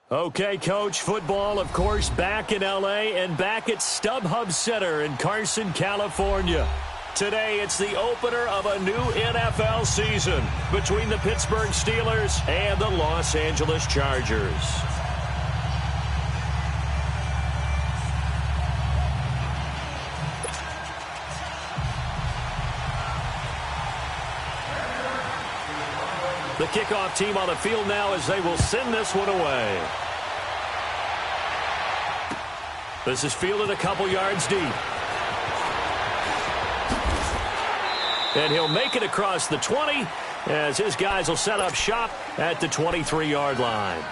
Okay, Coach, football, of course, back in L.A. and back at StubHub Center in Carson, California. Today, it's the opener of a new NFL season between the Pittsburgh Steelers and the Los Angeles Chargers. The kickoff team on the field now as they will send this one away. This is fielded a couple yards deep. And he'll make it across the 20 as his guys will set up shop at the 23-yard line.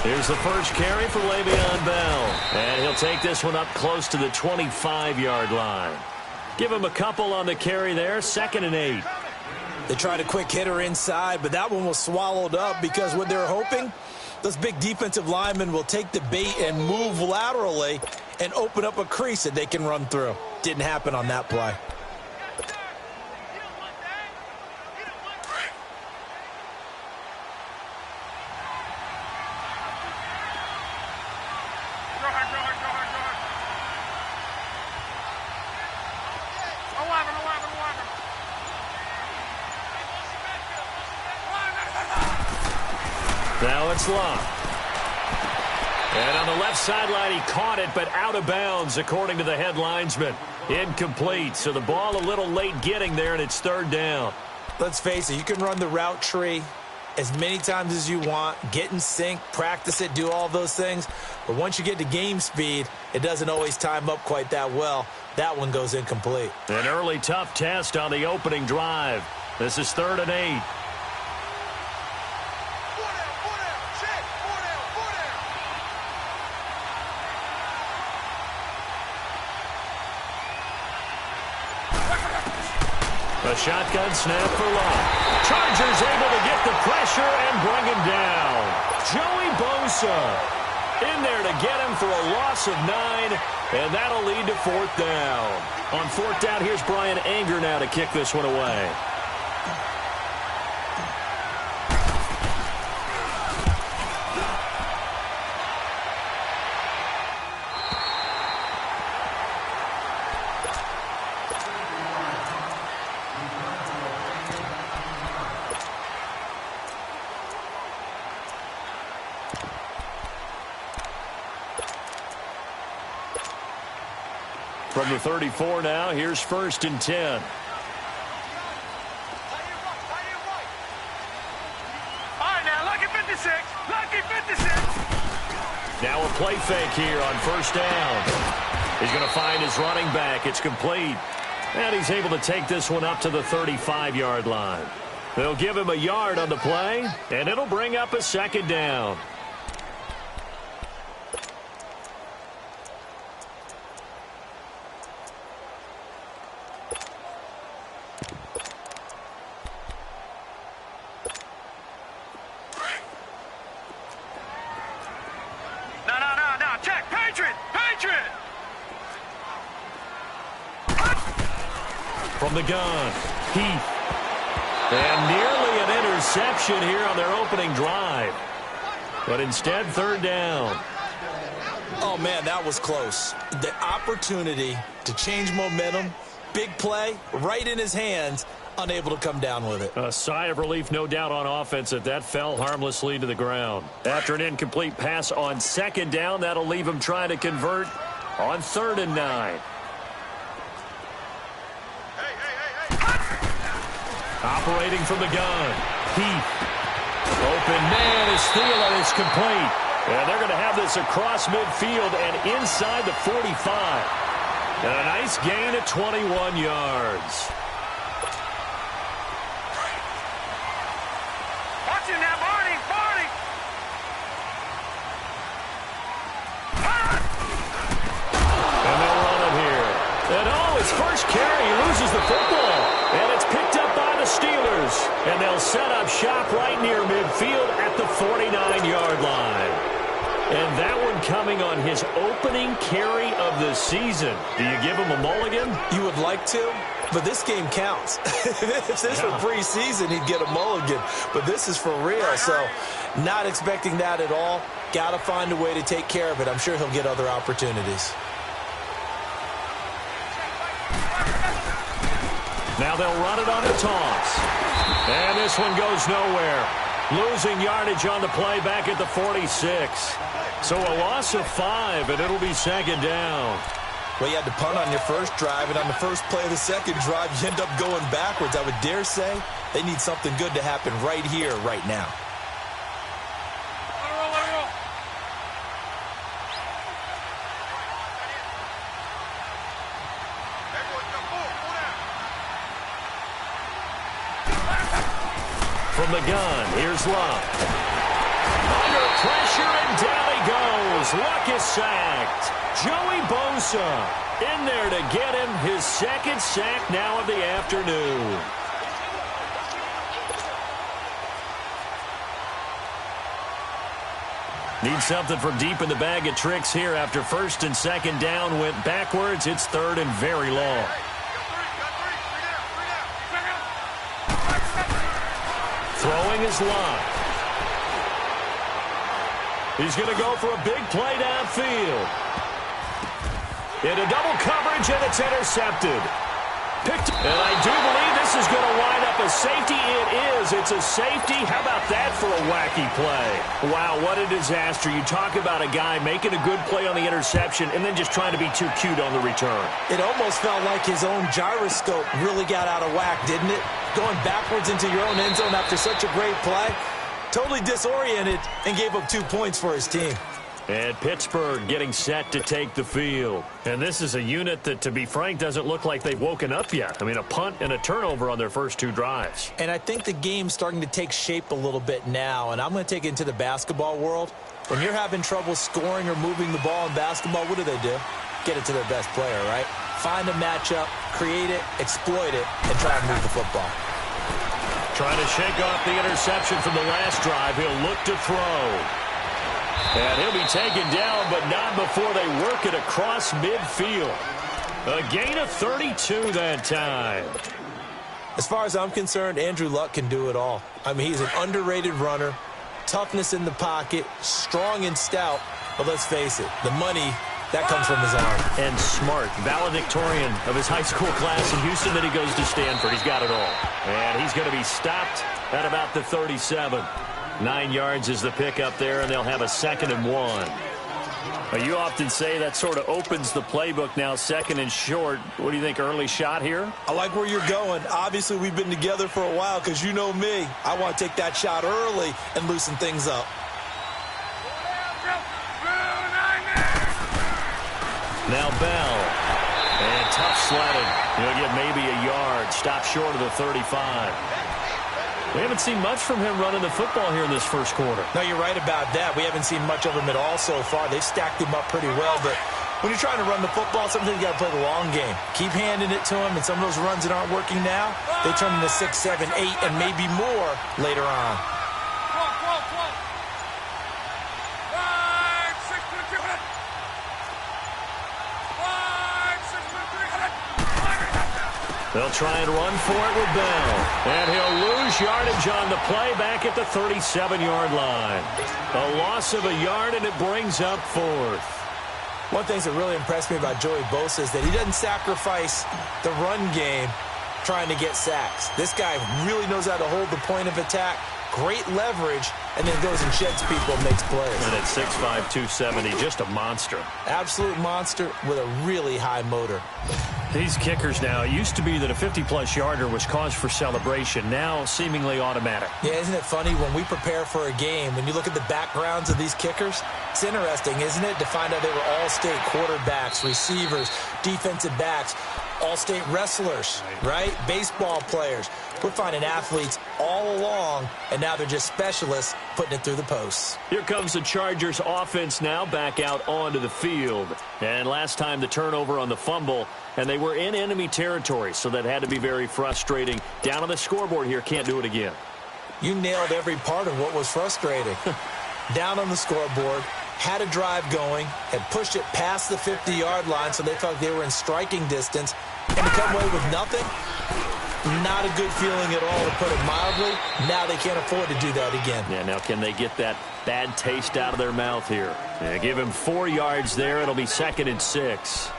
Here's the first carry for Le'Veon Bell. And he'll take this one up close to the 25-yard line. Give him a couple on the carry there, 2nd and 8. They tried a quick hitter inside, but that one was swallowed up because what they're hoping, those big defensive linemen will take the bait and move laterally and open up a crease that they can run through. Didn't happen on that play. Now it's locked. And on the left sideline, he caught it, but out of bounds, according to the head linesman. Incomplete, so the ball a little late getting there, and it's 3rd down. Let's face it, you can run the route tree as many times as you want, get in sync, practice it, do all those things. But once you get to game speed, it doesn't always time up quite that well. That one goes incomplete. An early tough test on the opening drive. This is 3rd and 8. A shotgun snap for Love. Chargers able to get the pressure and bring him down. Joey Bosa in there to get him for a loss of 9, and that'll lead to 4th down. On 4th down, here's Brian Anger now to kick this one away. From the 34 now, here's 1st and 10. All right, now, lucky 56. Lucky 56. Now a play fake here on 1st down. He's going to find his running back. It's complete. And he's able to take this one up to the 35-yard line. They'll give him a yard on the play, and it'll bring up a 2nd down. From the gun, Heath. And nearly an interception here on their opening drive. But instead, 3rd down. Oh, man, that was close. The opportunity to change momentum, big play, right in his hands, unable to come down with it. A sigh of relief, no doubt, on offense that fell harmlessly to the ground. After an incomplete pass on 2nd down, that'll leave him trying to convert on 3rd and 9. Operating from the gun, Heath. Open man is Thielen. It's complete. And they're going to have this across midfield and inside the 45. And a nice gain of 21 yards. Watch him now, Barney. Barney. And they'll run it here. And oh, his first carry, he loses the football. And it's picked up by the Steelers. And they'll set up shop right near midfield at the 49-yard line. And that one coming on his opening carry of the season. Do you give him a mulligan? You would like to, but this game counts. If this were preseason, he'd get a mulligan. But this is for real, so not expecting that at all. Got to find a way to take care of it. I'm sure he'll get other opportunities. Now they'll run it on the toss. And this one goes nowhere. Losing yardage on the play back at the 46. So a loss of 5, and it'll be second down. Well, you had to punt on your first drive, and on the first play of the second drive, you end up going backwards. I would dare say they need something good to happen right here, right now. From the gun, here's Luck. Under pressure, and down he goes. Luck is sacked. Joey Bosa in there to get him his second sack now of the afternoon. Need something from deep in the bag of tricks here after first and second down went backwards. It's third and very long. Throwing is Luck. He's going to go for a big play downfield. Into double coverage, and it's intercepted. Picked, and I do believe this is going to wind up a safety. It is. It's a safety. How about that for a wacky play? Wow, what a disaster. You talk about a guy making a good play on the interception and then just trying to be too cute on the return. It almost felt like his own gyroscope really got out of whack, didn't it? Going backwards into your own end zone after such a great play. Totally disoriented and gave up 2 points for his team. And Pittsburgh getting set to take the field. And this is a unit that, to be frank, doesn't look like they've woken up yet. I mean, a punt and a turnover on their first 2 drives. And I think the game's starting to take shape a little bit now. And I'm going to take it into the basketball world. When you're having trouble scoring or moving the ball in basketball, what do? Get it to their best player, right? Find a matchup, create it, exploit it, and try and move the football. Trying to shake off the interception from the last drive. He'll look to throw. And he'll be taken down, but not before they work it across midfield. A gain of 32 that time. As far as I'm concerned, Andrew Luck can do it all. I mean, he's an underrated runner, toughness in the pocket, strong and stout. But let's face it, the money, that comes from his arm. And smart, valedictorian of his high school class in Houston. Then he goes to Stanford. He's got it all. And he's going to be stopped at about the 37. 9 yards is the pickup there, and they'll have a 2nd and 1. Well, you often say that sort of opens the playbook now, 2nd and short. What do you think, early shot here? I like where you're going. Obviously, we've been together for a while because you know me. I want to take that shot early and loosen things up. Now Bell. And tough sledding. He'll get maybe a yard. Stop short of the 35. We haven't seen much from him running the football here in this first quarter. No, you're right about that. We haven't seen much of him at all so far. They've stacked him up pretty well, but when you're trying to run the football, sometimes you got to play the long game. Keep handing it to him, and some of those runs that aren't working now, they turn into 6, 7, 8, and maybe more later on. They'll try and run for it with Bell. And he'll lose yardage on the play back at the 37-yard line. A loss of a yard, and it brings up 4th. One thing that really impressed me about Joey Bosa is that he doesn't sacrifice the run game trying to get sacks. This guy really knows how to hold the point of attack, great leverage, and then goes and sheds people and makes plays. And at 6'5", 270, just a monster. Absolute monster with a really high motor. These kickers now, it used to be that a 50-plus yarder was cause for celebration. Now, seemingly automatic. Yeah, isn't it funny when we prepare for a game, when you look at the backgrounds of these kickers, it's interesting, isn't it, to find out they were all-state quarterbacks, receivers, defensive backs. All-state wrestlers, right? Baseball players. We're finding athletes all along, and now they're just specialists putting it through the posts. Here comes the Chargers offense now back out onto the field. And last time the turnover on the fumble, and they were in enemy territory, so that had to be very frustrating. Down on the scoreboard here, can't do it again. You nailed every part of what was frustrating. Down on the scoreboard, had a drive going, had pushed it past the 50-yard line so they felt they were in striking distance, and to come away with nothing, not a good feeling at all, to put it mildly. Now they can't afford to do that again. Yeah, now can they get that bad taste out of their mouth here? Yeah, give him 4 yards there. It'll be 2nd and 6.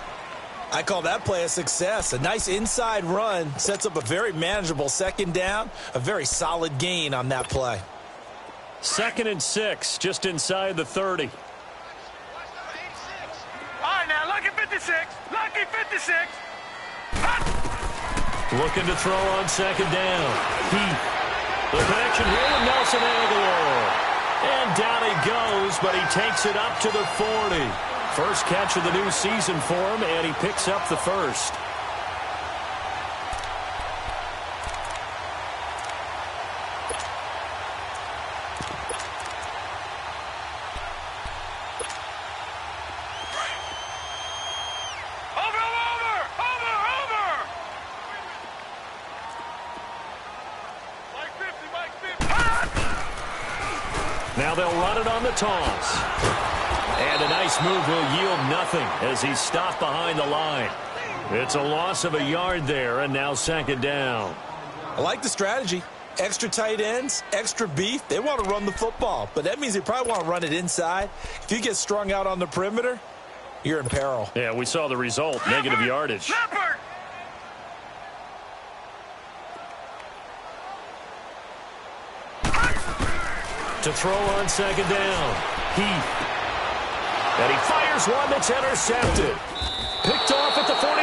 I call that play a success. A nice inside run sets up a very manageable 2nd down, a very solid gain on that play. 2nd and 6, just inside the 30. All right, now, lucky 56. Lucky 56. Looking to throw on 2nd down. Heath. The connection here with Nelson Aguilar. And down he goes, but he takes it up to the 40. First catch of the new season for him, and he picks up the first. Now they'll run it on the toss. And a nice move will yield nothing as he's stopped behind the line. It's a loss of a yard there, and now 2nd down. I like the strategy. Extra tight ends, extra beef. They want to run the football, but that means they probably want to run it inside. If you get strung out on the perimeter, you're in peril. Yeah, we saw the result, negative yardage. Leopard. To throw on 2nd down. Heath. And he fires one that's intercepted. Picked off at the 49.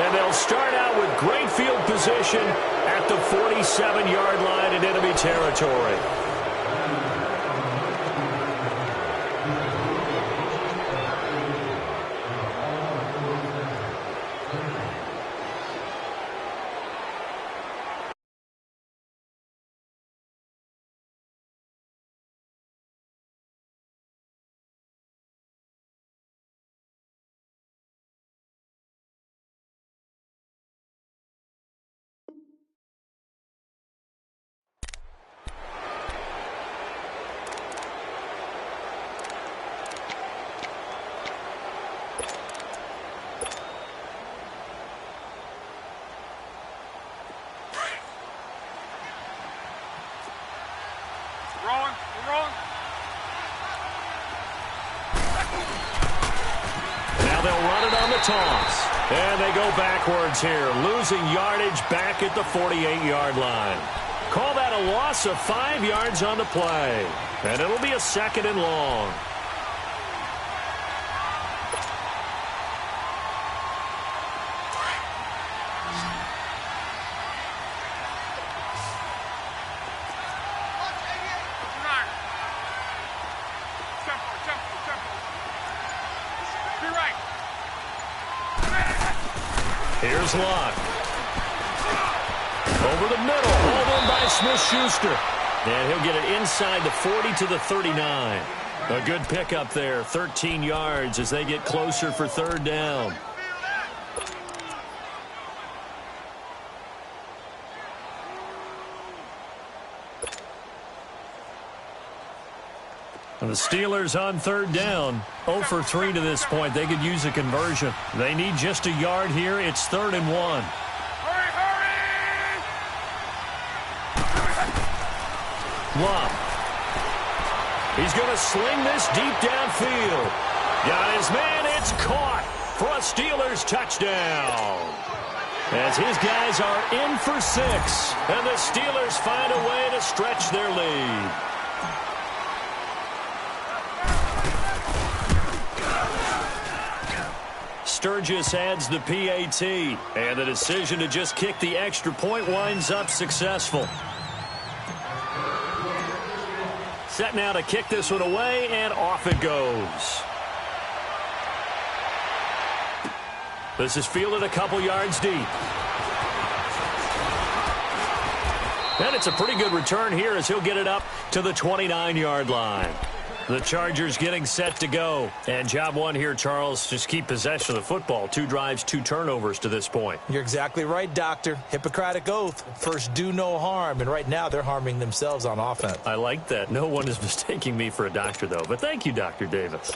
And they'll start out with great field position at the 47-yard line in enemy territory. Now they'll run it on the toss. And they go backwards here, losing yardage back at the 48-yard line. Call that a loss of 5 yards on the play. And it'll be a 2nd and long. Here's Locke. Over the middle, hauled in by Smith-Schuster. And he'll get it inside the 40 to the 39. A good pickup there, 13 yards as they get closer for 3rd down. And the Steelers on 3rd down, 0 for 3 to this point. They could use a conversion. They need just a yard here. It's 3rd and 1. Hurry, hurry! Love. He's going to sling this deep downfield. Got his man. It's caught for a Steelers touchdown. As his guys are in for 6. And the Steelers find a way to stretch their lead. Sturgis adds the PAT, and the decision to just kick the extra point winds up successful. Set now to kick this one away, and off it goes. This is fielded a couple yards deep. And it's a pretty good return here as he'll get it up to the 29-yard line. The Chargers getting set to go. And job one here, Charles, just keep possession of the football. 2 drives, 2 turnovers to this point. You're exactly right, Doctor. Hippocratic oath. First, do no harm. And right now, they're harming themselves on offense. I like that. No one is mistaking me for a doctor, though. But thank you, Dr. Davis.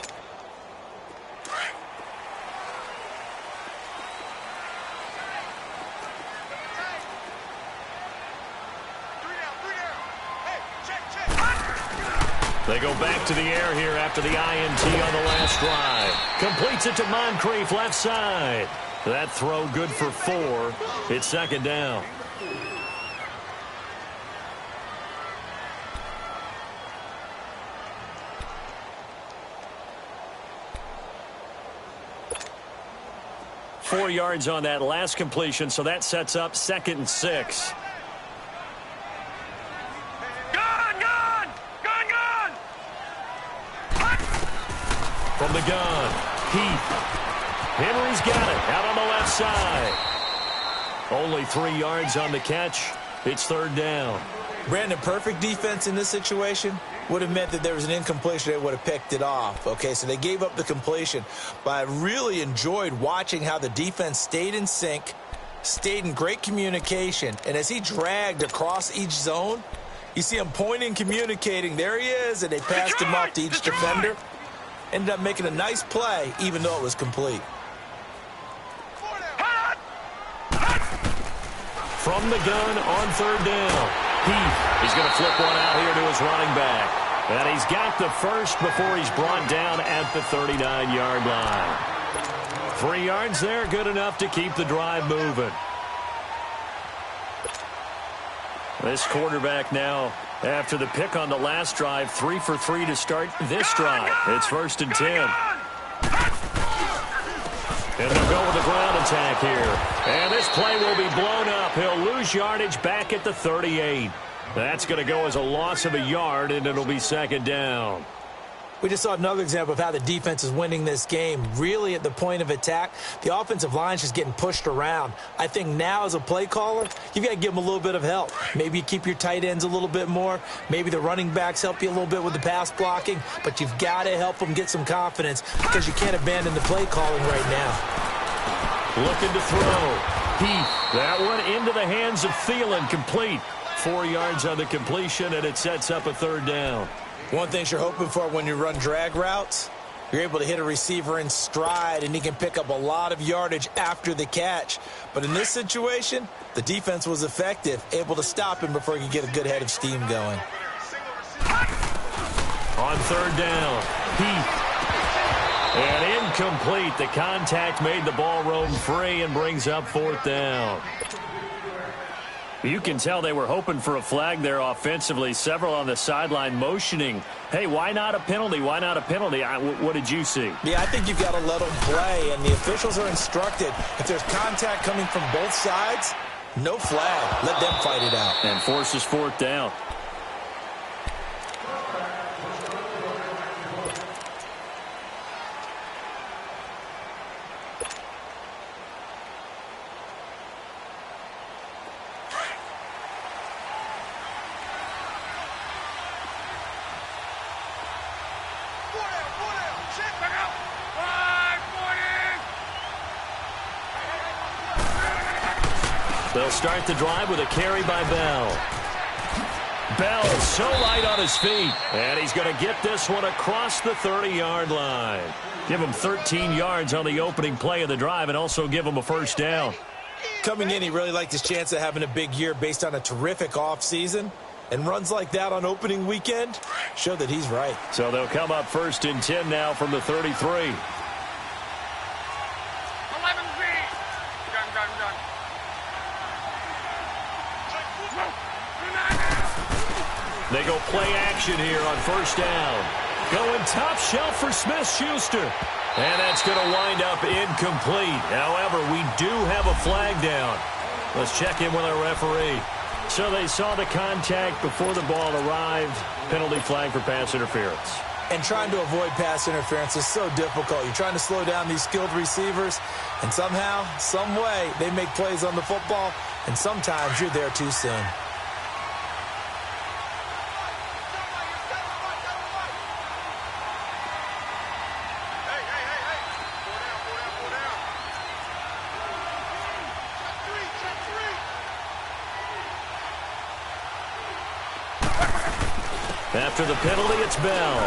They go back to the air here after the INT on the last drive. Completes it to Moncrief, left side. That throw good for 4. It's second down. Four yards on that last completion, so that sets up 2nd and 6. From the gun, Heath. Henry's got it out on the left side. Only 3 yards on the catch. It's third down. Brandon, perfect defense in this situation would have meant that there was an incompletion. They would have picked it off. Okay, so they gave up the completion. But I really enjoyed watching how the defense stayed in sync, stayed in great communication. And as he dragged across each zone, you see him pointing, communicating. There he is, and they passed him off to each defender. Ended up making a nice play, even though it was complete. From the gun on third down. He's going to flip one out here to his running back. And he's got the first before he's brought down at the 39-yard line. 3 yards there, good enough to keep the drive moving. This quarterback now, after the pick on the last drive, 3 for 3 to start this drive. It's 1st and 10. And they'll go with the ground attack here. And this play will be blown up. He'll lose yardage back at the 38. That's going to go as a loss of a yard, and it'll be 2nd down. We just saw another example of how the defense is winning this game. Really at the point of attack, the offensive line's just getting pushed around. I think now as a play caller, you've got to give them a little bit of help. Maybe you keep your tight ends a little bit more. Maybe the running backs help you a little bit with the pass blocking. But you've got to help them get some confidence because you can't abandon the play calling right now. Looking to throw. Heath. That one into the hands of Thielen, complete. 4 yards on the completion, and it sets up a 3rd down. One thing you're hoping for when you run drag routes, you're able to hit a receiver in stride, and he can pick up a lot of yardage after the catch. But in this situation, the defense was effective, able to stop him before he could get a good head of steam going. On 3rd down, Heath. And incomplete. The contact made the ball roam free and brings up 4th down. You can tell they were hoping for a flag there offensively. Several on the sideline motioning, hey, why not a penalty? Why not a penalty? What did you see? Yeah, I think you've got to let them play, and the officials are instructed. If there's contact coming from both sides, no flag. Let them fight it out. And forces 4th down. They'll start the drive with a carry by Bell. Bell so light on his feet. And he's going to get this one across the 30-yard line. Give him 13 yards on the opening play of the drive and also give him a 1st down. Coming in, he really liked his chance of having a big year based on a terrific offseason. And runs like that on opening weekend show that he's right. So they'll come up 1st and 10 now from the 33. They go play action here on 1st down. Going top shelf for Smith-Schuster. And that's going to wind up incomplete. However, we do have a flag down. Let's check in with our referee. So they saw the contact before the ball arrived. Penalty flag for pass interference. And trying to avoid pass interference is so difficult. You're trying to slow down these skilled receivers, and somehow, some way, they make plays on the football, and sometimes you're there too soon. After the penalty, it's Bell.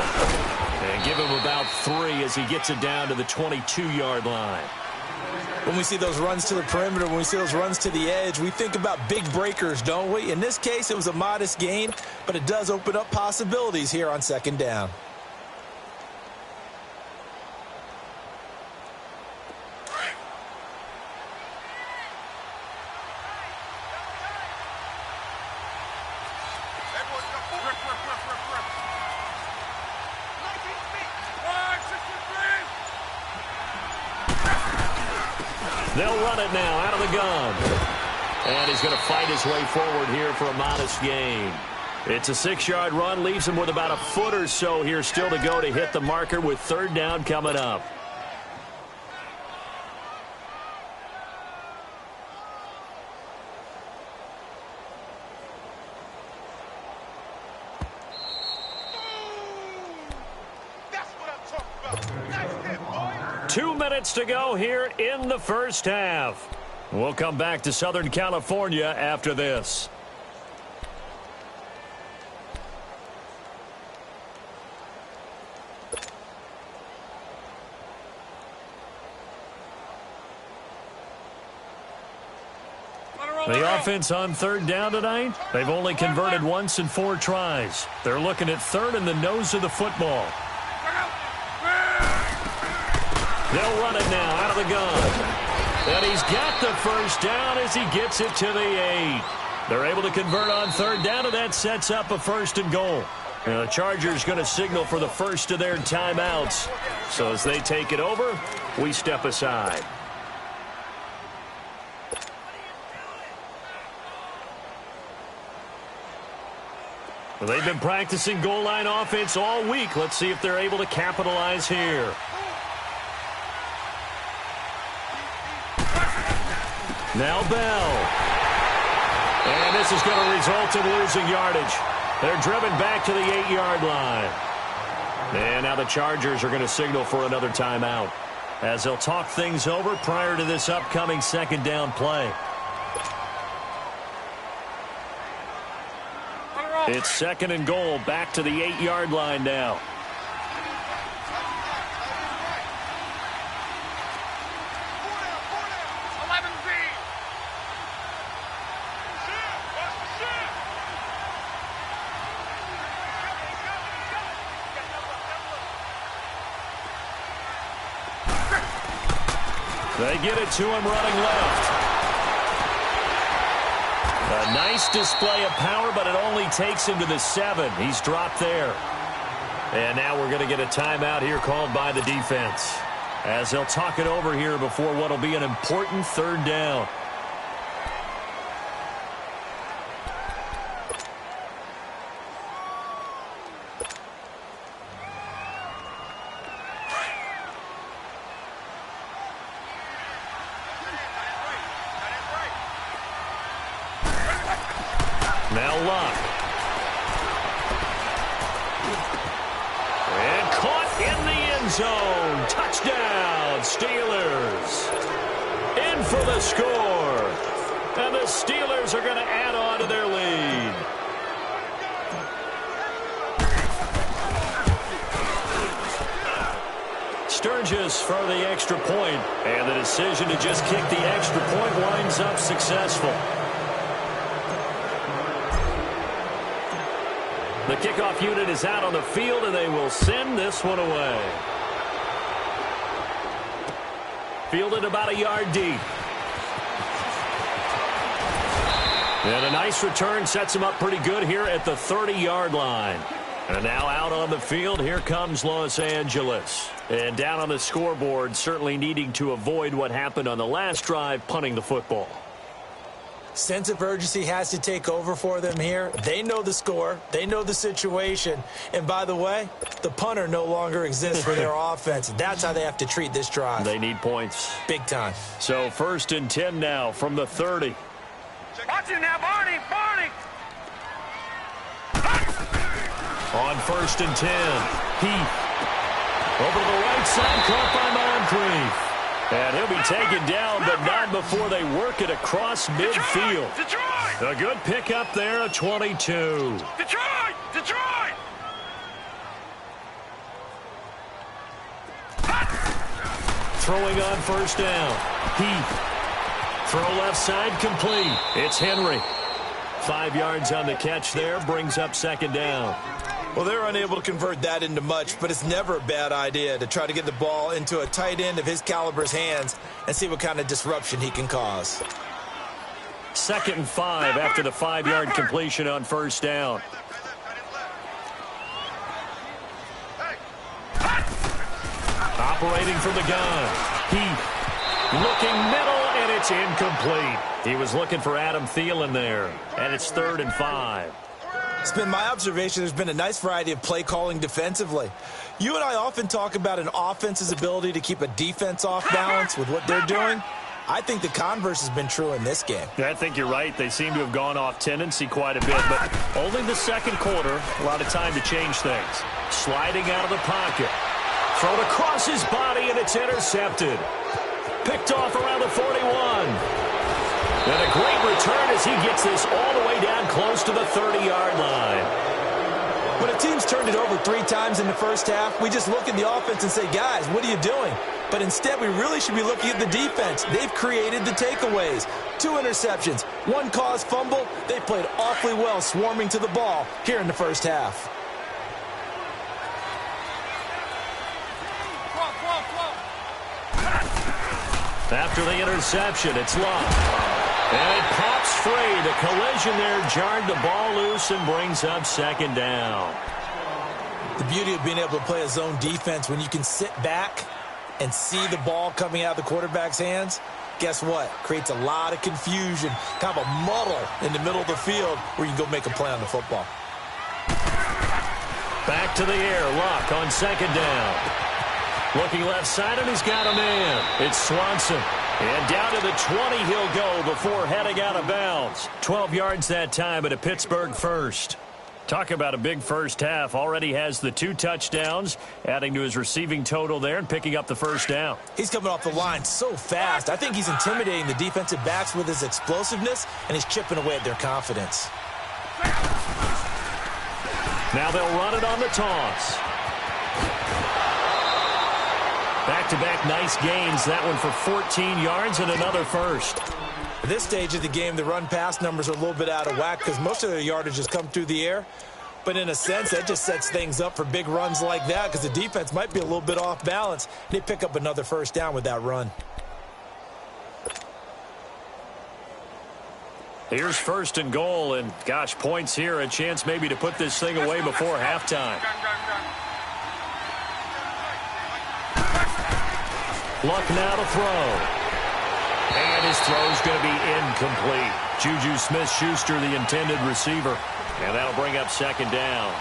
And give him about 3 as he gets it down to the 22-yard line. When we see those runs to the perimeter, when we see those runs to the edge, we think about big breakers, don't we? In this case, it was a modest gain, but it does open up possibilities here on second down. They'll run it now out of the gun. And he's going to fight his way forward here for a modest gain. It's a 6-yard run, leaves him with about a foot or so here still to go to hit the marker with third down coming up. That's what I'm talking about. Nice hit, boy. 2 minutes to go here in the first half. We'll come back to Southern California after this. The offense on third down tonight, they've only converted once in 4 tries. They're looking at third in the nose of the football. They'll run it now out of the gun. And he's got the first down as he gets it to the 8. They're able to convert on third down, and that sets up a 1st and goal. Now, the Chargers going to signal for the first of their timeouts. So as they take it over, we step aside. Well, they've been practicing goal line offense all week. Let's see if they're able to capitalize here. Now Bell. And this is going to result in losing yardage. They're driven back to the 8-yard line. And now the Chargers are going to signal for another timeout as they'll talk things over prior to this upcoming second down play. It's 2nd and goal, back to the 8-yard line now. They get it to him running left. A nice display of power, but it only takes him to the 7. He's dropped there. And now we're going to get a timeout here called by the defense as they'll talk it over here before what will be an important third down. Now Luck. And caught in the end zone. Touchdown, Steelers. In for the score. And the Steelers are going to add on to their lead. Sturgis for the extra point. And the decision to just kick the extra point winds up successful. The kickoff unit is out on the field, and they will send this one away. Fielded about a yard deep. And a nice return sets him up pretty good here at the 30-yard line. And now out on the field, here comes Los Angeles. And down on the scoreboard, certainly needing to avoid what happened on the last drive, punting the football. Sense of urgency has to take over for them here. They know the score. They know the situation. And by the way, the punter no longer exists for their offense. That's how they have to treat this drive. They need points. Big time. So 1st and 10 now from the 30. Watch it now, Barney! Barney! On 1st and 10, Heath. Over to the right side, caught by Moncrief. And he'll be taken down, but not before they work it across midfield. Detroit! A good pickup there, a 22. Detroit! Detroit! Throwing on 1st down. Heath. Throw left side, complete. It's Henry. 5 yards on the catch there, brings up 2nd down. Well, they're unable to convert that into much, but it's never a bad idea to try to get the ball into a tight end of his caliber's hands and see what kind of disruption he can cause. 2nd and 5 after the 5-yard completion on 1st down. Operating from the gun. Heath looking middle, and it's incomplete. He was looking for Adam Thielen there, and it's 3rd and 5. It's been my observation there's been a nice variety of play calling defensively. You and I often talk about an offense's ability to keep a defense off balance with what they're doing. I think the converse has been true in this game. I think you're right. They seem to have gone off tendency quite a bit, but only the 2nd quarter. A lot of time to change things. Sliding out of the pocket. Thrown across his body, and it's intercepted. Picked off around the 41. And a great return as he gets this all the way down close to the 30-yard line. When a team's turned it over 3 times in the first half, we just look at the offense and say, guys, what are you doing? But instead, we really should be looking at the defense. They've created the takeaways. 2 interceptions, 1 caused fumble. They played awfully well swarming to the ball here in the first half. After the interception, it's Love. And it pops free. The collision there jarred the ball loose and brings up 2nd down. The beauty of being able to play a zone defense when you can sit back and see the ball coming out of the quarterback's hands, guess what? Creates a lot of confusion, kind of a muddle in the middle of the field where you can go make a play on the football. Back to the air. Luck on 2nd down. Looking left side, and he's got a man. It's Swanson. And down to the 20 he'll go before heading out of bounds. 12 yards that time, but a Pittsburgh first. Talk about a big first half. Already has the 2 touchdowns, adding to his receiving total there and picking up the 1st down. He's coming off the line so fast. I think he's intimidating the defensive backs with his explosiveness, and he's chipping away at their confidence. Now they'll run it on the toss. Back-to-back nice gains. That one for 14 yards and another first. At this stage of the game, the run-pass numbers are a little bit out of whack because most of their yardage has come through the air. But in a sense, that just sets things up for big runs like that because the defense might be a little bit off balance. They pick up another 1st down with that run. Here's 1st and goal, and gosh, points here. A chance maybe to put this thing away before halftime. Luck now to throw. And his throw's going to be incomplete. Juju Smith-Schuster, the intended receiver. And that'll bring up 2nd down.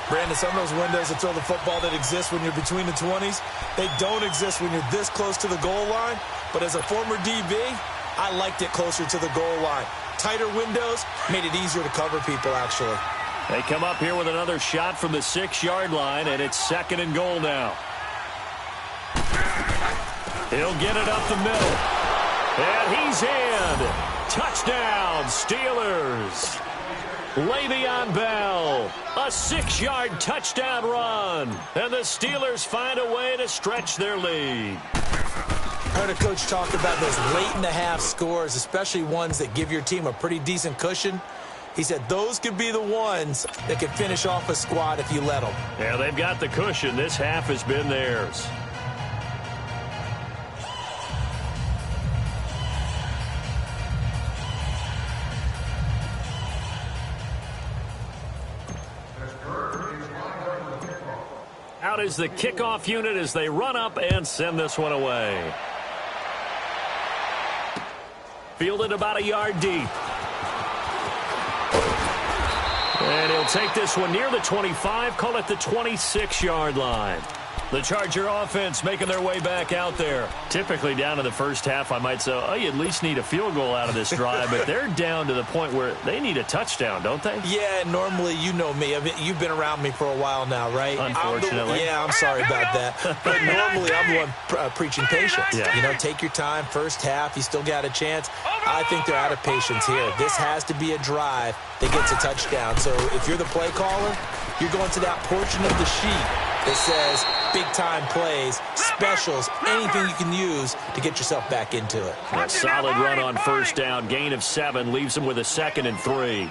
Brandon, some of those windows to throw the football that exist when you're between the 20s, they don't exist when you're this close to the goal line. But as a former DB, I liked it closer to the goal line. Tighter windows made it easier to cover people, actually. They come up here with another shot from the 6-yard line, and it's 2nd and goal now. He'll get it up the middle. And he's in. Touchdown, Steelers. Le'Veon Bell, a 6-yard touchdown run. And the Steelers find a way to stretch their lead. I heard a coach talk about those late-in-the-half scores, especially ones that give your team a pretty decent cushion. He said those could be the ones that could finish off a squad if you let them. Yeah, they've got the cushion. This half has been theirs. Out is the kickoff unit as they run up and send this one away. Fielded about a yard deep. And he'll take this one near the 25, call it the 26-yard line. The Charger offense making their way back out there. Typically down in the first half, I might say, oh, you at least need a field goal out of this drive, but they're down to the point where they need a touchdown, don't they? Yeah, normally, you know me. You've been around me for a while now, right? Unfortunately. I'm sorry about that. But normally, I'm the one preaching patience. Yeah. You know, take your time. First half, you still got a chance. I think they're out of patience here. This has to be a drive that gets a touchdown. So if you're the play caller, you're going to that portion of the sheet that says big-time plays, specials, anything you can use to get yourself back into it. A solid run on first down. Gain of 7 leaves him with a 2nd and 3.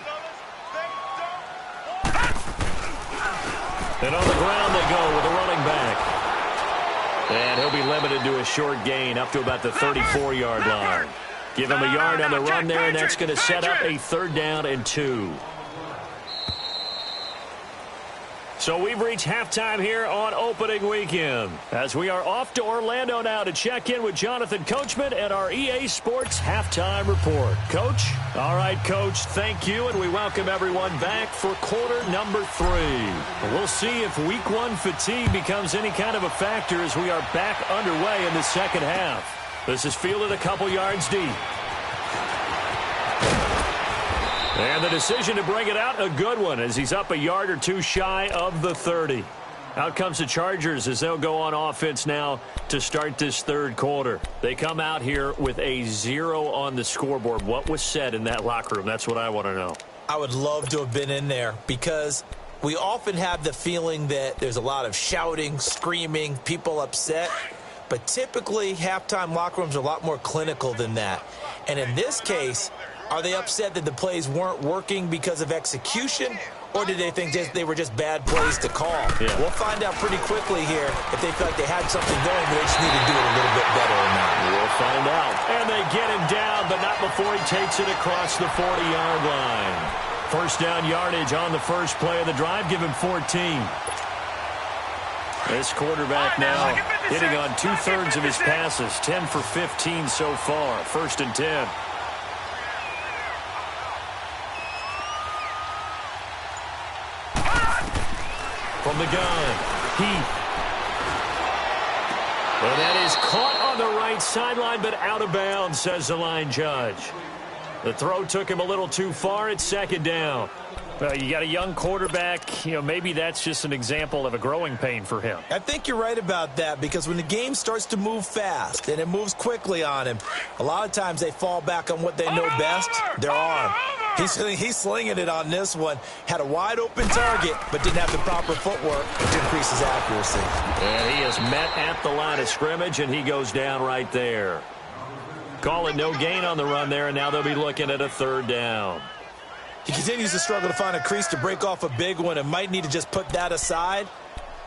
And on the ground they go with a running back. And he'll be limited to a short gain up to about the 34-yard line. Give him a yard on the run there, and that's going to set up a 3rd down and 2. So we've reached halftime here on opening weekend as we are off to Orlando now to check in with Jonathan Coachman and our EA Sports Halftime Report. Coach? All right, Coach, thank you, and we welcome everyone back for quarter number 3. We'll see if week 1 fatigue becomes any kind of a factor as we are back underway in the second half. This is fielded a couple yards deep. And the decision to bring it out, a good one, as he's up a yard or 2 shy of the 30. Out comes the Chargers as they'll go on offense now to start this 3rd quarter. They come out here with a 0 on the scoreboard. What was said in that locker room? That's what I want to know. I would love to have been in there because we often have the feeling that there's a lot of shouting, screaming, people upset. But typically, halftime locker rooms are a lot more clinical than that. And in this case, are they upset that the plays weren't working because of execution, or did they think they were just bad plays to call? Yeah. We'll find out pretty quickly here if they feel like they had something going, but they just need to do it a little bit better or not. We'll find out. And they get him down, but not before he takes it across the 40-yard line. First down yardage on the first play of the drive. Give him 14. This quarterback now hitting on 2/3 of his passes. 10 for 15 so far. 1st and 10. From the gun, Heath. And that is caught on the right sideline, but out of bounds, says the line judge. The throw took him a little too far. It's 2nd down. Well, you got a young quarterback. You know, maybe that's just an example of a growing pain for him. I think you're right about that because when the game starts to move fast and it moves quickly on him, a lot of times they fall back on what they know best, their arm. He's slinging it on this one. Had a wide open target, but didn't have the proper footwork to increase his accuracy. And he is met at the line of scrimmage, and he goes down right there. Call it no gain on the run there, and now they'll be looking at a 3rd down. He continues to struggle to find a crease to break off a big one and might need to just put that aside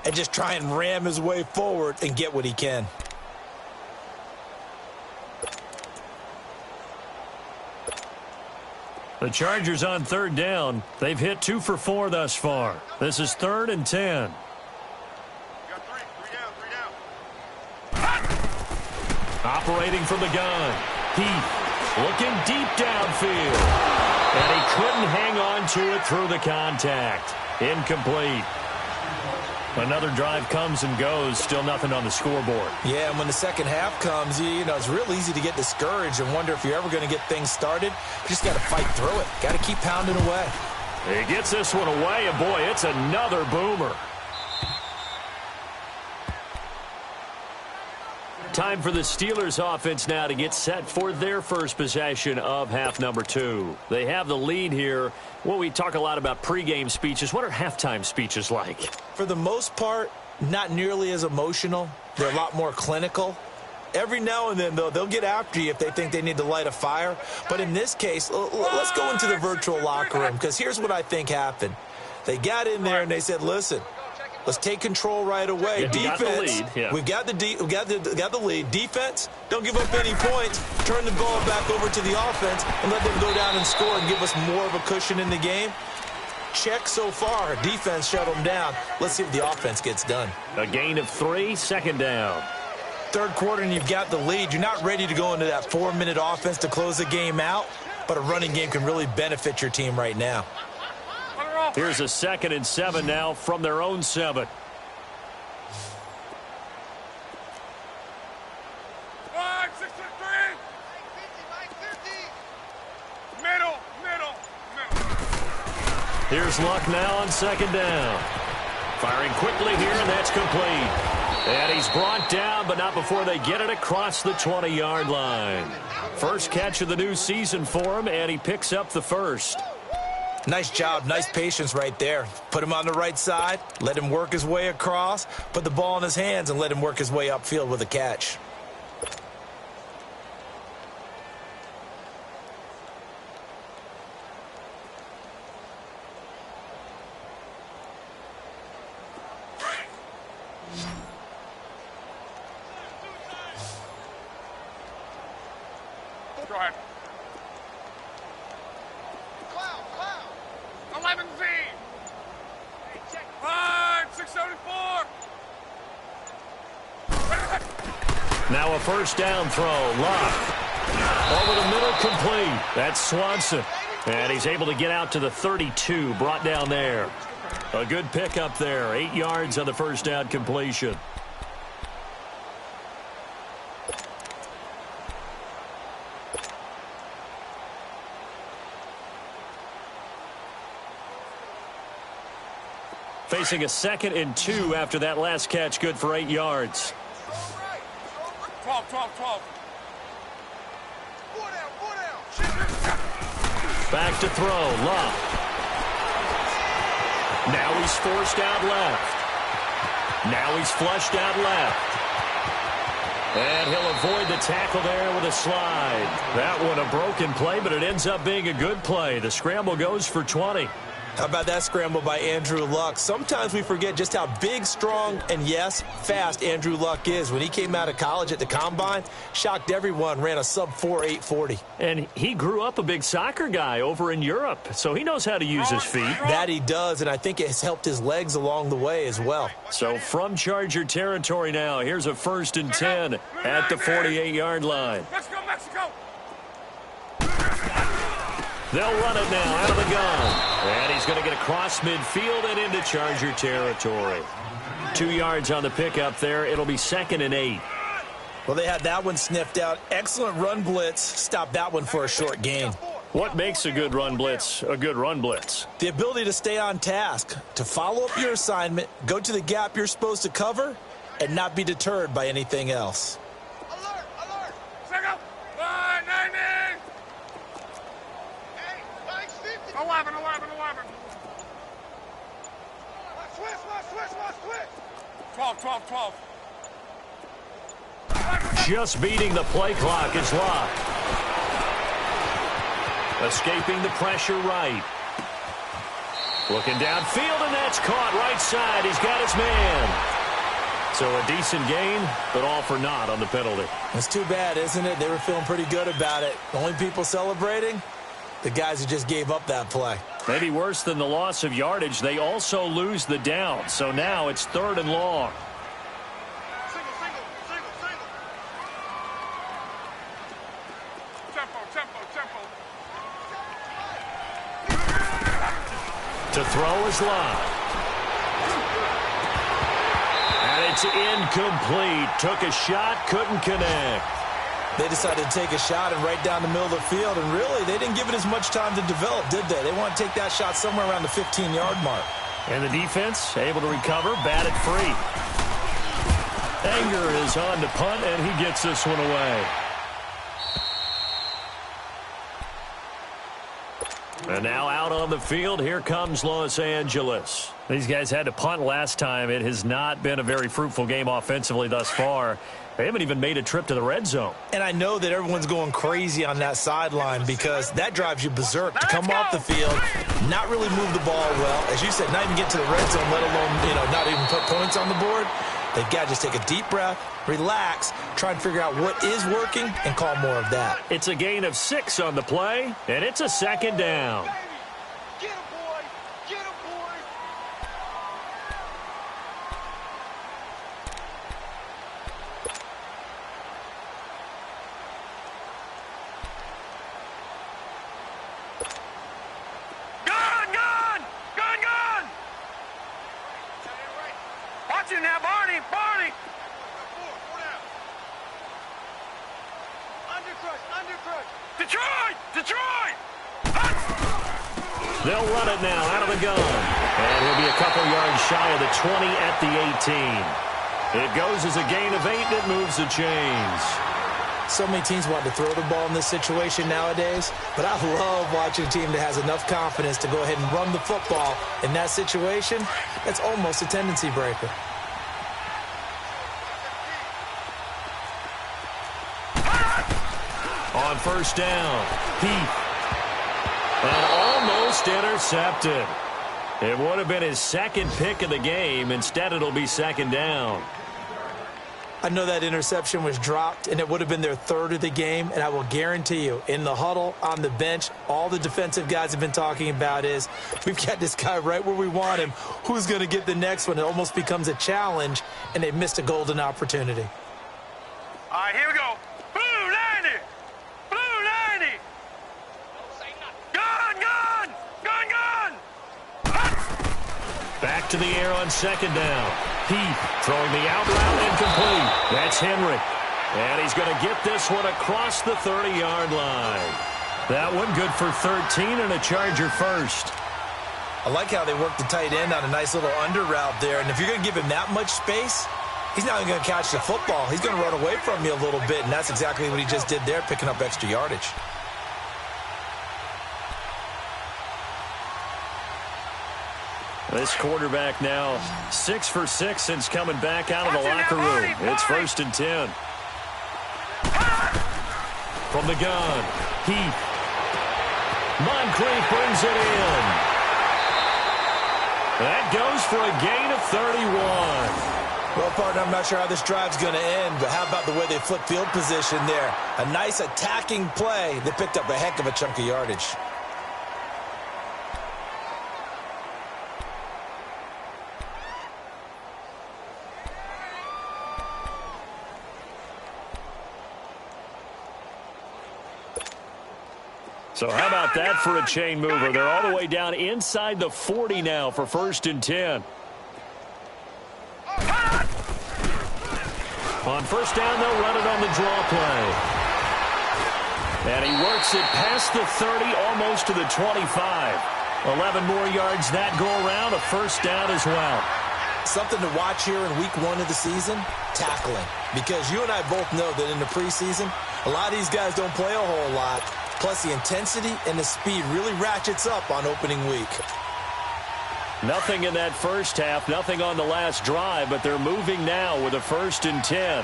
and just try and ram his way forward and get what he can. The Chargers on 3rd down. They've hit 2 for 4 thus far. This is 3rd and 10. Operating from the gun. Heath looking deep downfield. And he couldn't hang on to it through the contact. Incomplete. Another drive comes and goes. Still nothing on the scoreboard. Yeah, and when the second half comes, you know, it's real easy to get discouraged and wonder if you're ever going to get things started. You just got to fight through it. Got to keep pounding away. He gets this one away, and boy, it's another boomer. Time for the Steelers offense now to get set for their first possession of half number 2. They have the lead here. Well, we talk a lot about pregame speeches. What are halftime speeches like? For the most part, not nearly as emotional. They're a lot more clinical. Every now and then, though, they'll get after you if they think they need to light a fire. But in this case, let's go into the virtual locker room, because here's what I think happened. They got in there and they said, listen, let's take control right away. Yeah, defense, we've got the lead. Defense, don't give up any points. Turn the ball back over to the offense and let them go down and score and give us more of a cushion in the game. Check so far. Defense shut them down. Let's see if the offense gets done. A gain of 3, 2nd down. 3rd quarter and you've got the lead. You're not ready to go into that 4-minute offense to close the game out, but a running game can really benefit your team right now. ball. Here's a 2nd and 7 now from their own 7. Line, 6-3. Middle. Here's Luck now on 2nd down. Firing quickly here, and that's complete. And he's brought down, but not before they get it across the 20-yard line. First catch of the new season for him, and he picks up the first. Nice job, nice patience right there. Put him on the right side, let him work his way across, put the ball in his hands, and let him work his way upfield with a catch. Go ahead. 11Z. Line, 674. Now a first down throw. Luck. Over the middle, complete. That's Swanson. And he's able to get out to the 32, brought down there. A good pickup there. 8 yards on the first down completion. Facing a 2nd and 2 after that last catch, good for 8 yards. 12. Back to throw. Luck. Now he's forced out left. Now he's flushed out left. And he'll avoid the tackle there with a slide. That one a broken play, but it ends up being a good play. The scramble goes for 20. How about that scramble by Andrew Luck? Sometimes we forget just how big, strong, and yes, fast Andrew Luck is. When he came out of college at the Combine, shocked everyone, ran a sub-4 840. And he grew up a big soccer guy over in Europe, so he knows how to use his feet. That he does, and I think it has helped his legs along the way as well. So from Charger territory now, here's a 1st and 10 at the 48-yard line. Let's go, Mexico. They'll run it now out of the gun. And he's going to get across midfield and into Charger territory. 2 yards on the pickup there. It'll be 2nd and 8. Well, they had that one sniffed out. Excellent run blitz. Stop that one for a short gain. What makes a good run blitz a good run blitz? The ability to stay on task, to follow up your assignment, go to the gap you're supposed to cover, and not be deterred by anything else. Alert. Second. Line, 90. 11. Switch. 12. Just beating the play clock is Luck. Escaping the pressure right. Looking downfield, and that's caught right side. He's got his man. So a decent gain, but all for naught on the penalty. It's too bad, isn't it? They were feeling pretty good about it. The only people celebrating, the guys who just gave up that play. Maybe worse than the loss of yardage, they also lose the down. So now it's 3rd and long. Single. Tempo. To throw is Luck. And it's incomplete. Took a shot, couldn't connect. They decided to take a shot and right down the middle of the field, and really, they didn't give it as much time to develop, did they? They want to take that shot somewhere around the 15-yard mark. And the defense able to recover, bat it free. Anger is on to punt, and he gets this one away. And now out on the field, here comes Los Angeles. These guys had to punt last time. It has not been a very fruitful game offensively thus far. They haven't even made a trip to the red zone. And I know that everyone's going crazy on that sideline because that drives you berserk to come off the field, not really move the ball well. As you said, not even get to the red zone, let alone, not even put points on the board. They've got to just take a deep breath, relax, try and figure out what is working, and call more of that. It's a gain of 6 on the play, and it's a 2nd down. Get him, boy. Gun. Barney, Barney. Undercrush. Detroit, Detroit. They'll run it now out of the gun. And he'll be a couple yards shy of the 20 at the 18. It goes as a gain of 8, and it moves the chains. So many teams want to throw the ball in this situation nowadays, but I love watching a team that has enough confidence to go ahead and run the football. In that situation, that's almost a tendency breaker. On first down, Heath. And almost intercepted. It would have been his second pick of the game. Instead, it'll be second down. I know that interception was dropped, and it would have been their third of the game, and I will guarantee you, in the huddle, on the bench, all the defensive guys have been talking about is, we've got this guy right where we want him. Who's going to get the next one? It almost becomes a challenge, and they missed a golden opportunity. All right, here we go. Blue 90. Blue 90. Gun. Back to the air on second down. Heath throwing the out route incomplete. That's Henry. And he's going to get this one across the 30-yard line. That one good for 13 and a Charger first. I like how they work the tight end on a nice little under route there. And if you're going to give him that much space, he's not even going to catch the football. He's going to run away from you a little bit, and that's exactly what he just did there, picking up extra yardage. This quarterback now 6 for 6 since coming back out of the locker room. It's first and 10. From the gun, Heath. Moncrief brings it in. That goes for a gain of 31. Well, partner, I'm not sure how this drive's going to end, but how about the way they flip field position there? A nice attacking play. They picked up a heck of a chunk of yardage. So how about that for a chain mover? They're all the way down inside the 40 now for first and 10. On first down, they'll run it on the draw play. And he works it past the 30, almost to the 25. 11 more yards that go around, a first down as well. Something to watch here in week 1 of the season, tackling. Because you and I both know that in the preseason, a lot of these guys don't play a whole lot. Plus, the intensity and the speed really ratchets up on opening week. Nothing in that first half, nothing on the last drive, but they're moving now with a first and 10.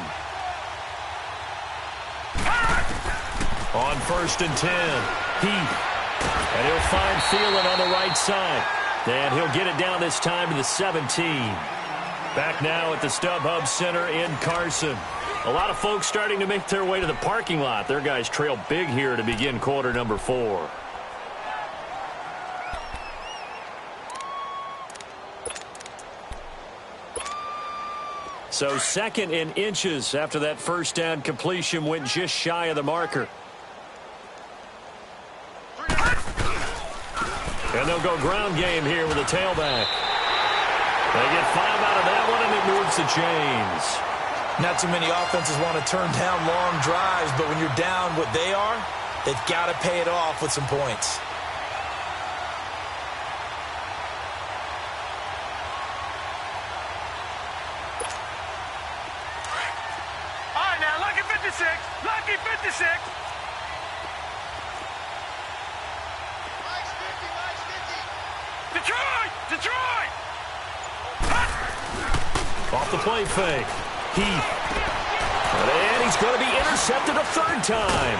On first and 10, Heath. And he'll find Thielen on the right side. And he'll get it down this time to the 17. Back now at the StubHub Center in Carson. A lot of folks starting to make their way to the parking lot. Their guys trail big here to begin quarter number 4. So second in inches after that first down completion went just shy of the marker. And they'll go ground game here with a tailback. They get 5 out of that one, and it moves the chains. Not too many offenses want to turn down long drives, but when you're down what they are, they've got to pay it off with some points. All right, now, lucky 56. Lucky 56. Detroit. Off the play fake. Heath. And he's going to be intercepted a third time.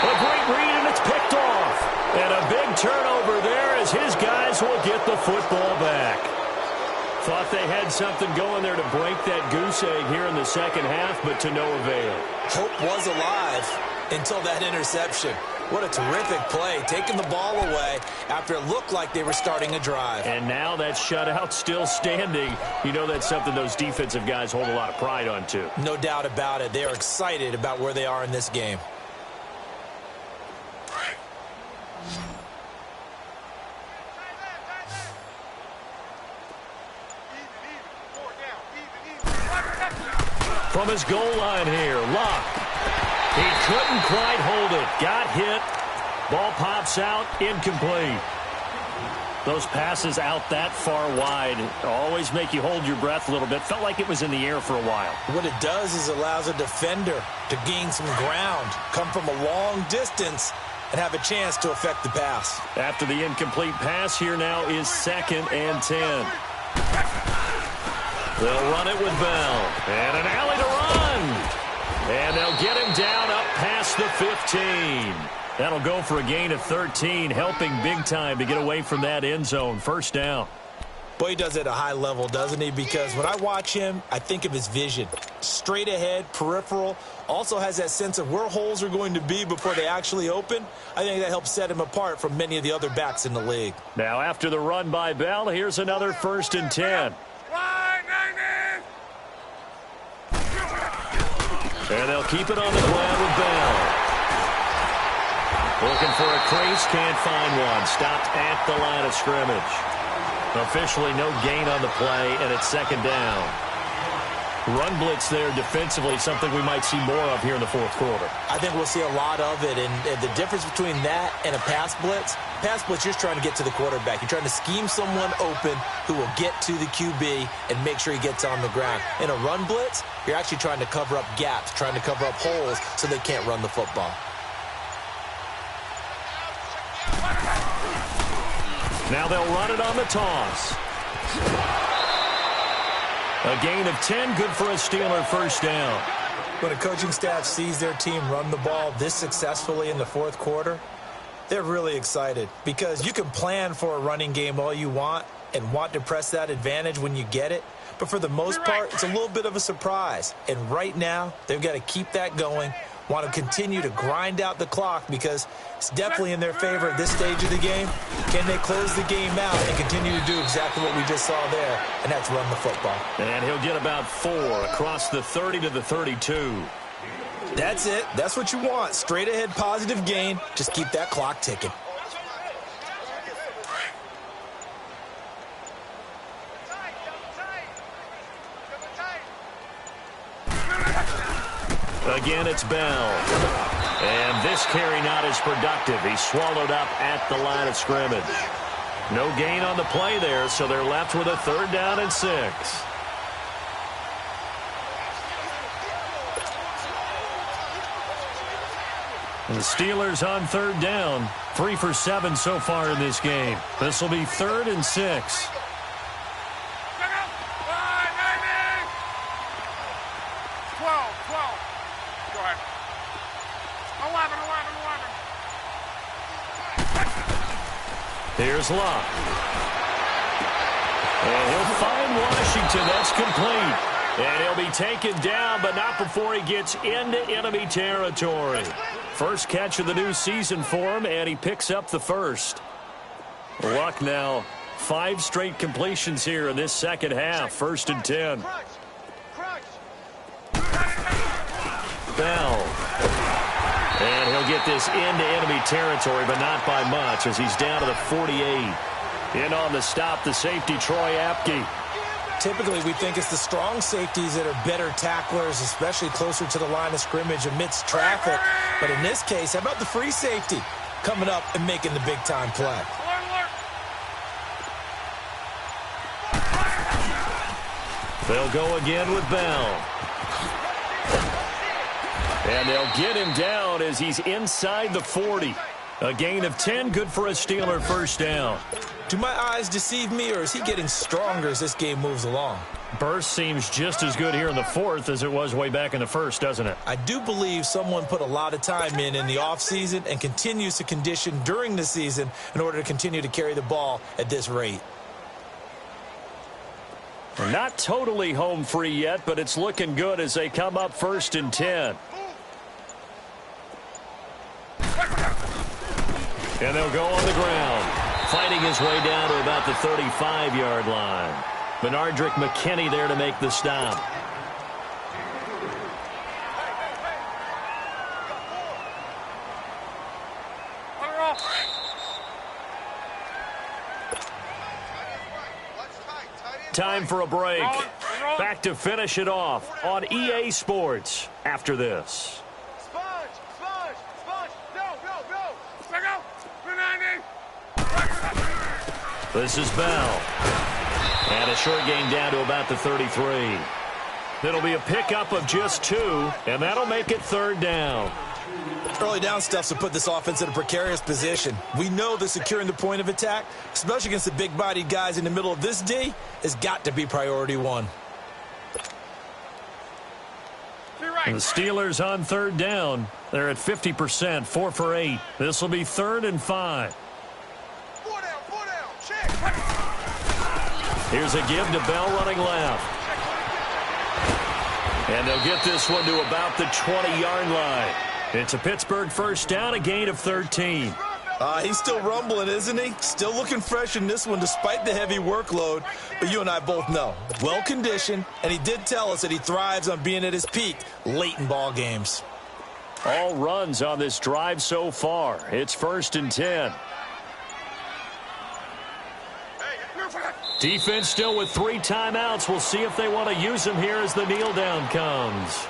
A great read, and it's picked off. And a big turnover there as his guys will get the football back. Thought they had something going there to break that goose egg here in the second half, but to no avail. Hope was alive until that interception. What a terrific play, taking the ball away after it looked like they were starting a drive. And now that shutout still standing. You know that's something those defensive guys hold a lot of pride on, too. No doubt about it. They are excited about where they are in this game. from his goal line here. Luck. He couldn't quite hold it. Got hit. Ball pops out. Incomplete. Those passes out that far wide always make you hold your breath a little bit. Felt like it was in the air for a while. What it does is allows a defender to gain some ground, come from a long distance, and have a chance to affect the pass. After the incomplete pass, here now is 2nd and 10. They'll run it with Bell. And an alley to run. And they'll get him down up past the 15. That'll go for a gain of 13, helping big time to get away from that end zone. First down. Boy, he does it at a high level, doesn't he? Because when I watch him, I think of his vision. Straight ahead, peripheral. Also has that sense of where holes are going to be before they actually open. I think that helps set him apart from many of the other backs in the league. Now after the run by Bell, here's another 1st and 10. And they'll keep it on the ground with Bell. Looking for a crease, can't find one. Stopped at the line of scrimmage. Officially no gain on the play, and it's 2nd down. Run blitz there defensively, something we might see more of here in the 4th quarter. I think we'll see a lot of it, and the difference between that and a pass blitz, you're just trying to get to the quarterback. You're trying to scheme someone open who will get to the QB and make sure he gets on the ground. In a run blitz, you're actually trying to cover up gaps, trying to cover up holes so they can't run the football. Now they'll run it on the toss. A gain of 10, good for a Steeler first down. When a coaching staff sees their team run the ball this successfully in the 4th quarter, they're really excited because you can plan for a running game all you want and want to press that advantage when you get it. But for the most part, it's a little bit of a surprise. And right now, they've got to keep that going, want to continue to grind out the clock because it's definitely in their favor at this stage of the game. Can they close the game out and continue to do exactly what we just saw there, and that's run the football. And he'll get about 4 across the 30 to the 32. That's it. That's what you want. Straight ahead positive gain. Just keep that clock ticking. Again, it's Bell. And this carry not as productive. He's swallowed up at the line of scrimmage. No gain on the play there, so they're left with a 3rd down and 6. And the Steelers on 3rd down. 3 for 7 so far in this game. This will be 3rd and 6. Here's Luck. And he'll find Washington. That's complete. And he'll be taken down, but not before he gets into enemy territory. First catch of the new season for him, and he picks up the 1st. Luck now 5 straight completions here in this 2nd half. 1st and 10. Bell. And he'll get this into enemy territory, but not by much as he's down to the 48. In on the stop, the safety, Troy Apke. Typically, we think it's the strong safeties that are better tacklers, especially closer to the line of scrimmage amidst traffic. But in this case, how about the free safety coming up and making the big-time play? They'll go again with Bell. And they'll get him down as he's inside the 40. A gain of 10, good for a Steeler first down. Do my eyes deceive me, or is he getting stronger as this game moves along? Burst seems just as good here in the 4th as it was way back in the 1st, doesn't it? I do believe someone put a lot of time in the offseason and continues to condition during the season in order to continue to carry the ball at this rate. Not totally home free yet, but it's looking good as they come up 1st and 10. And they'll go on the ground, fighting his way down to about the 35-yard line. Benardrick McKinney there to make the stop. Time for a break. Back to finish it off on EA Sports after this. This is Bell. And a short gain down to about the 33. It'll be a pickup of just 2, and that'll make it 3rd down. Early down stuff to put this offense in a precarious position. We know that securing the point of attack, especially against the big-bodied guys in the middle of this D, has got to be priority 1. And the Steelers on 3rd down. They're at 50%, 4 for 8. This will be 3rd and 5. Here's a give to Bell running left. And they'll get this one to about the 20-yard line. It's a Pittsburgh first down, a gain of 13. He's still rumbling, isn't he? Still looking fresh in this one despite the heavy workload. But you and I both know, well-conditioned, and he did tell us that he thrives on being at his peak late in ball games. All runs on this drive so far. It's 1st and 10. Defense still with 3 timeouts. We'll see if they want to use them here as the kneel down comes.